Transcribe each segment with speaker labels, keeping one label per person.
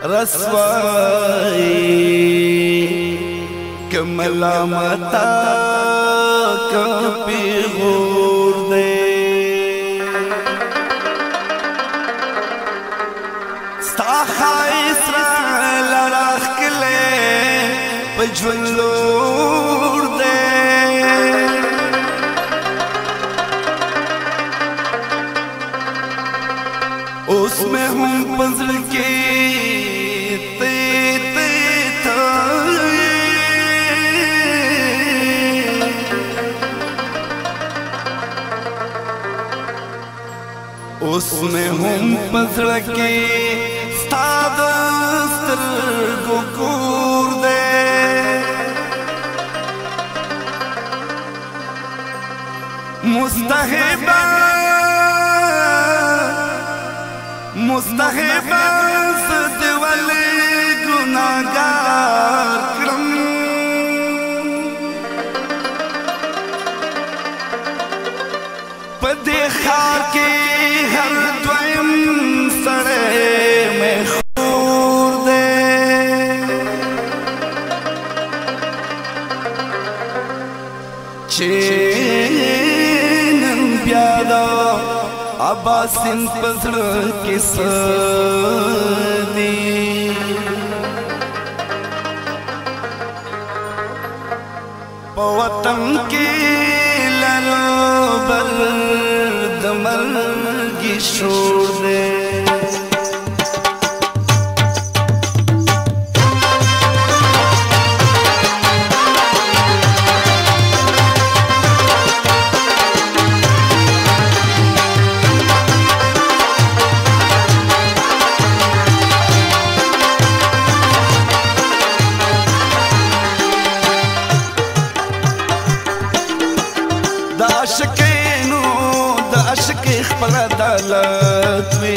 Speaker 1: رسوائی کہ ملامتا کا پیغور دے ستا خائص را لراخ کلے پجولور دے اس میں ہم پزر کے اس میں ہم پزر کے ستاد سترگو کور دے مستحبا مستحبا ست والے گناہگار کرم پدے خار کے ہر دویم سڑے میں خور دے چینن بیادا عباسن پزر کس دی پوطن کی لرو برد مرگی شور دے عشق خپل عدالت وی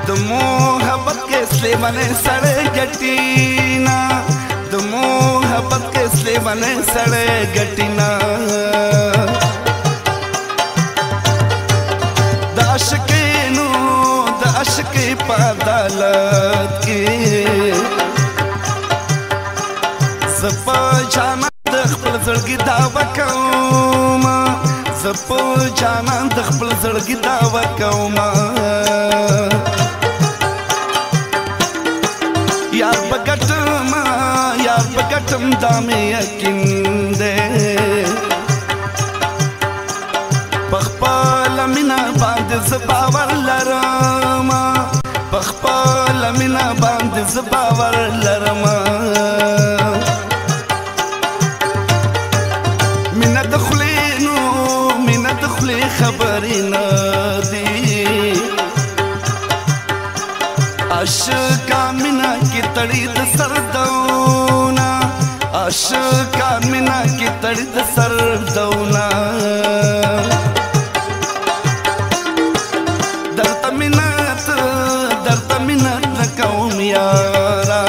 Speaker 1: د محبت کے سلیمانے سڑے گٹینا د محبت کے سلیمانے سڑے گٹینا د عشق په عدالت کی زپا جانا د خپل زړګي دعوه کوم زپا جانا د خپل زړګي دعوه کوم یار بغټم دا مې یقین دی پخپل مینا باندې ز باور لرم پخپل مینا باندې ز باور لرم خبری ندی عشقا مینا کی تڑی د سردونا عشقا مینا کی تڑی د سردونا درد منت نکوم یارا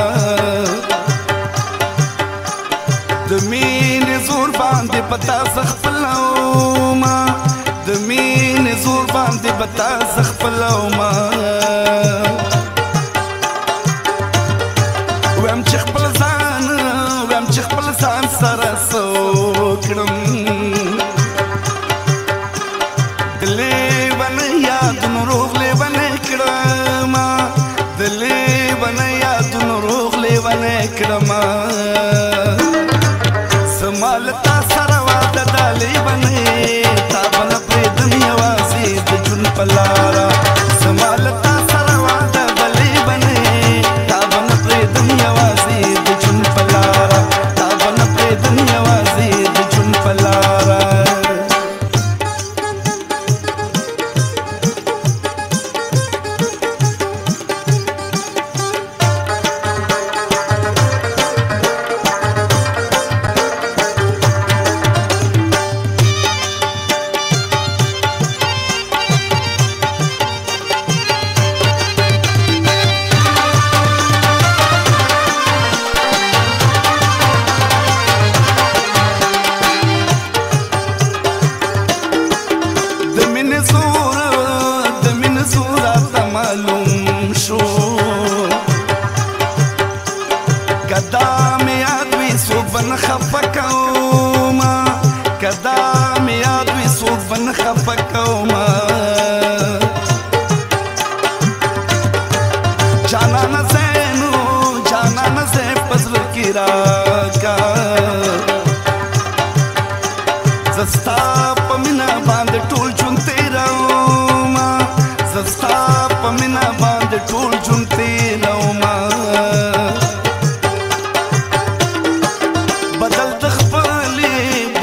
Speaker 1: د مین زور باندې پتا زخپلوم د مین زور باندې پتا زخپلوم ویم چې خپل ځان سره سوکړم د لیونی یادونو روغ لیونی کړم د لیونی یادونو روغ لیونی کړم زما له تا سره واده دا لیونی تا به نه پرېږدم یوازې د ژوند په لاره زما له تا سره واده دا لیونی تا به نه پرېږدم یوازې د ژوند په لاره تا به نه پرېږدم یوازې د ژوند په لاره د مين زور راته معلوم مینا باندې ټول ژوند تېرومه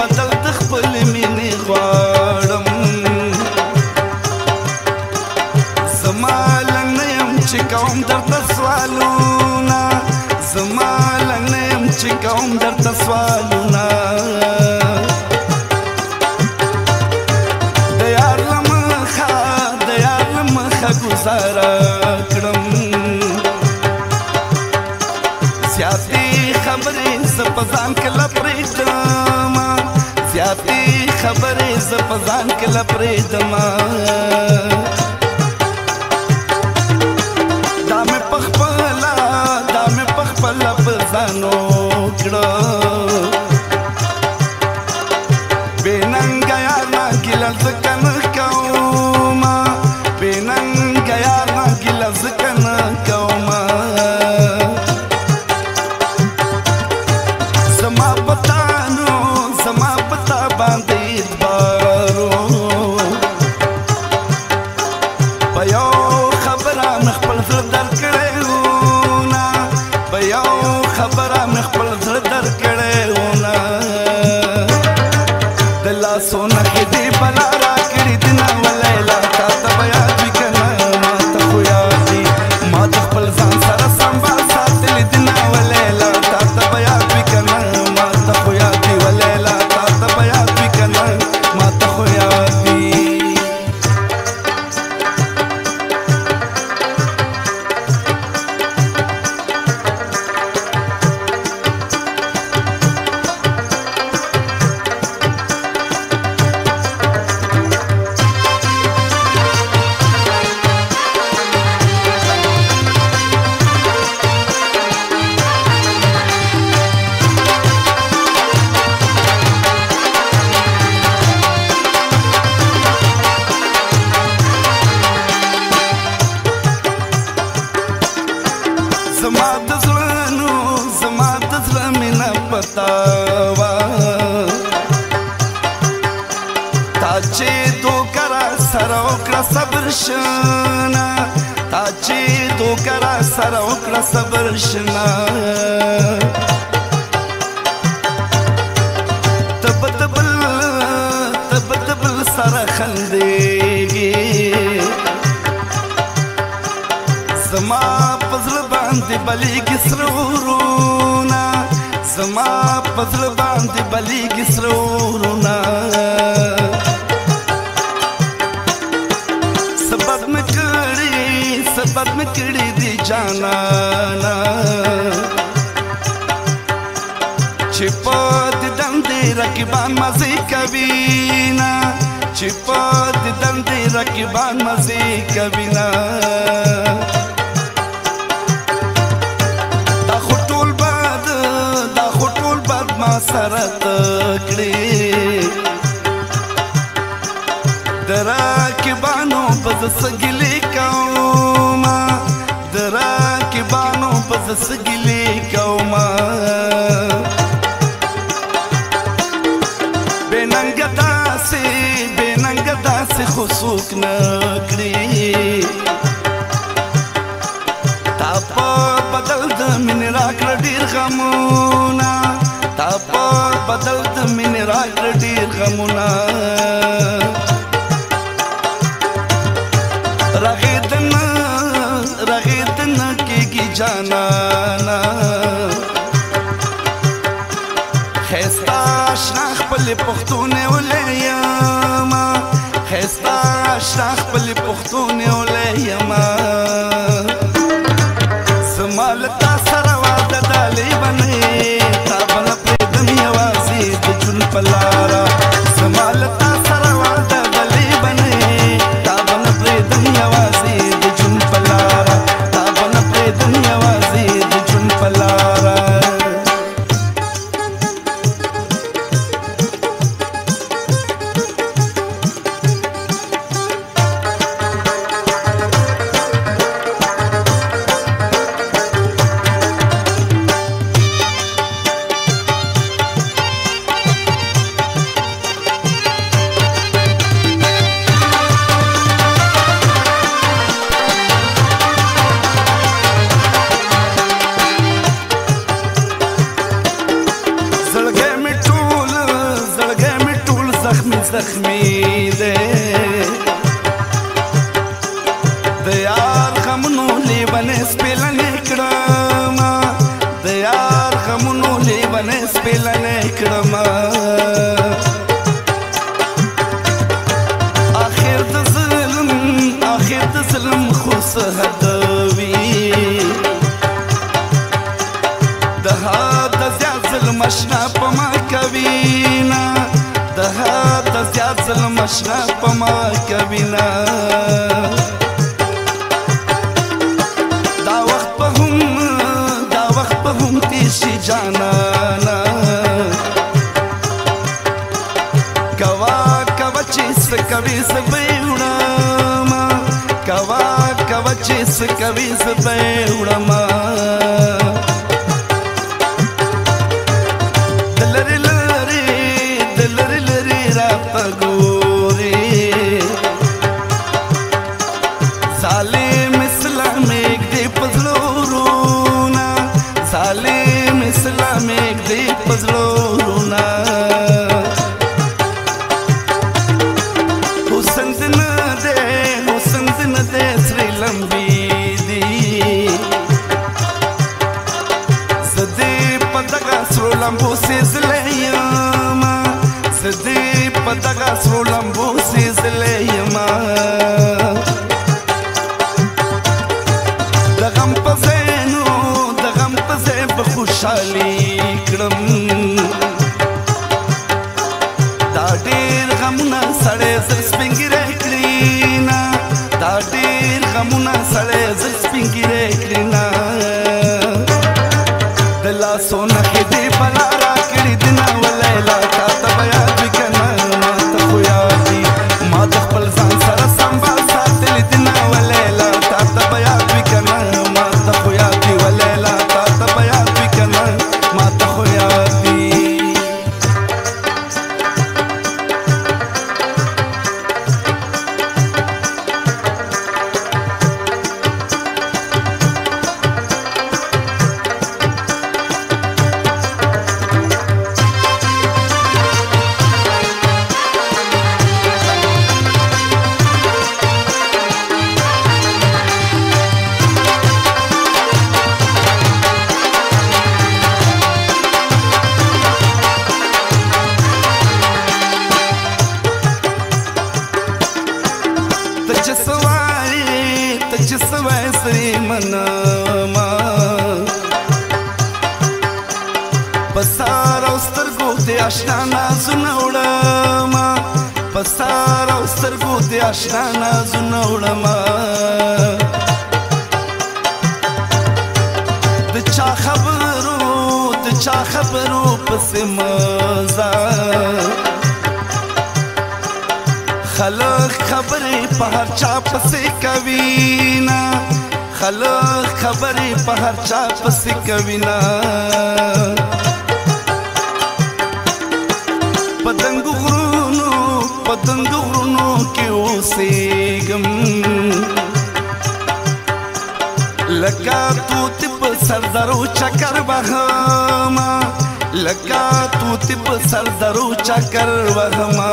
Speaker 1: بدل د خپلې مینې غواړم زما لنګ نه یم چې کوم درته سوالونه زما لنګ نه یم چې کوم درته سوالونه د یار له مخه ګزاره کړم زیاتې خبرې زه په ځان کله پرېږدم زیاتې خبرې زه په ځان کله پرېږدم دا مې پخپله په ځان وکړه بې ننګه یار نه ګیله ځکه نه کوم بې ننګه یار نه ګیله ځکه نه کوم زما په تا باندې اعتبارو په یو خبره مې خپل زړه درکړی وونه په یو خبره مې خپل زړه درکړی وونه د لاسو نښې دې بلا راکړي دینه ولیلا تا ته به یاد وي که نه ما ته خو یاد دي ما د خپل ځان سره سنبال ساتلي دینه ولیلا تا ته به یاد وي که نه ما ته خو یاد دي ولیلا تا ته به یاد وي که نه ما ته خو یاد دي زما د زړه مینه پتا وه تا چې دوکه راسره وکړه صبر شنه تا چې دوکه راسره وکړه صبر شنه ته به د بل سره خندېږې زما په زړه باندې بلیږي سره ورونه زما په زړه باندې بلیږي سره ورونه څه بد مې کړي دي جانانه چې په دیدن دې رقیبان مزې کوینه چې په دیدن دې رقیبان مزې کوینه ما سره تکړې د راکبانو په زه څه ګیلې کوم د راکبانو په زه څه ګیلې کوم بې ننګه داسې خو څوک نه کړي تا په بدل د مینې راکړه ډېر غمونه تا په بدل د مینې راکړه ډېر غمونه رغېدنه کېږي جانانه ښایسته اشنا خپلې پښتونې ولی یمه ښایسته اشنا خپلې پښتونې ولی یمه زما له تا سره واده ده لیونۍ تا به نه پرېږدم یوازې د ژوند په لاره زما له تا سره واده ده لیونۍ تا به نه پرېږدم یوازې د ژوند په لاره تا به نه پرېږدم یوازې د ژوند په لاره لیونې سپېلنې کړمه د یار غمونو لیونې سپېلنې کړمه آخر د ظلم خو څه حد وي د حد زیات ظلم اشنا په ما کوي نه د حد زیات ظلم اشنا په ما کوي نه دا وخت به هم تیر شي جانانا کوا چې څه کوي زه به یې وړمه کوا چې څه کوي زه به یې وړمه د لرې راته ګورې ظالم اسلام اږدې په زړه وروڼه ظالم اسلام اږدې په زړه وروڼه لمبو سیزلی یما زدی په دغه سرو لمبو سیزلی یما د غم په ځای به خوشحالي کړم دا ډېر غمونه سړی زر سپین ږیری کړي نه دا ډېر غمونه سړی زر سپین ږیری کړي نه د لاسو نښې دې بلا راکړي دي نه ولیلا تا ته به یاد وي که نه ما ته خو یاد دي ما د خپل ځان سره سنبال ساتلي دي نه ولیلا تا ته به یاد وي که نه ما ته خو یاد دي ولیلا تا ته به یاد وي که نه ما ته خو یاد دي ته چې څه وایې زه یې منمه په سار او سترګو دې اشنا نازونه وړمه په سار او سترګو دې اشنا نازونه وړمه د چا خبرو پسې مزه خلق خبرې په هر چا پسې کوي نه خلق خبرې په هر چا پسې کوي نه په دنګو غرونو کې اوسېږم لکه طوطي په سردرو چکر وهمه لکه طوطي په سردرو چکر وهمه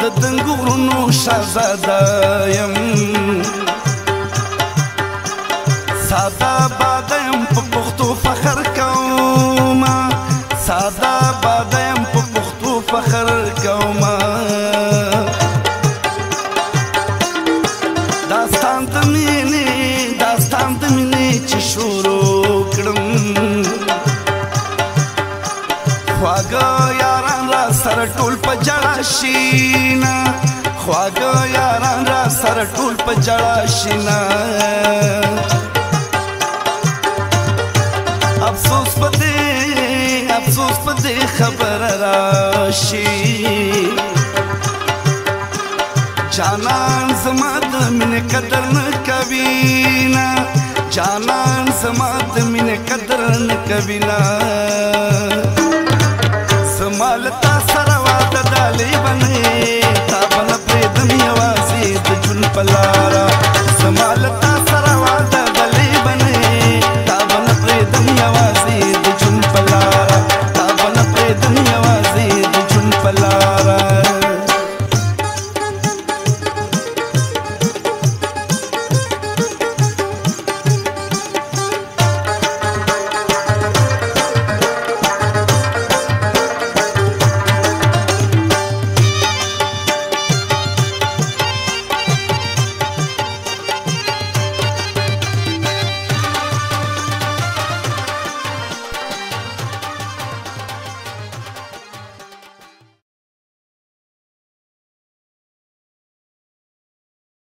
Speaker 1: د دنګو غرونو شهزاده یم ساده باده یم په پښتو فخر کومه ساده باده یم په پښتو فخر کومه داستان د مینې چې شروع کړم خواږه یاران را سره ټول په جړا شي نه خواږه یاران را سره ټول په جړا شي نه افسوس په دې خبره راشي جانان زما د مینې قدر نه کوي نه جانان زما د مینې قدر نه کوي نه زما له تا سره واده د لیونې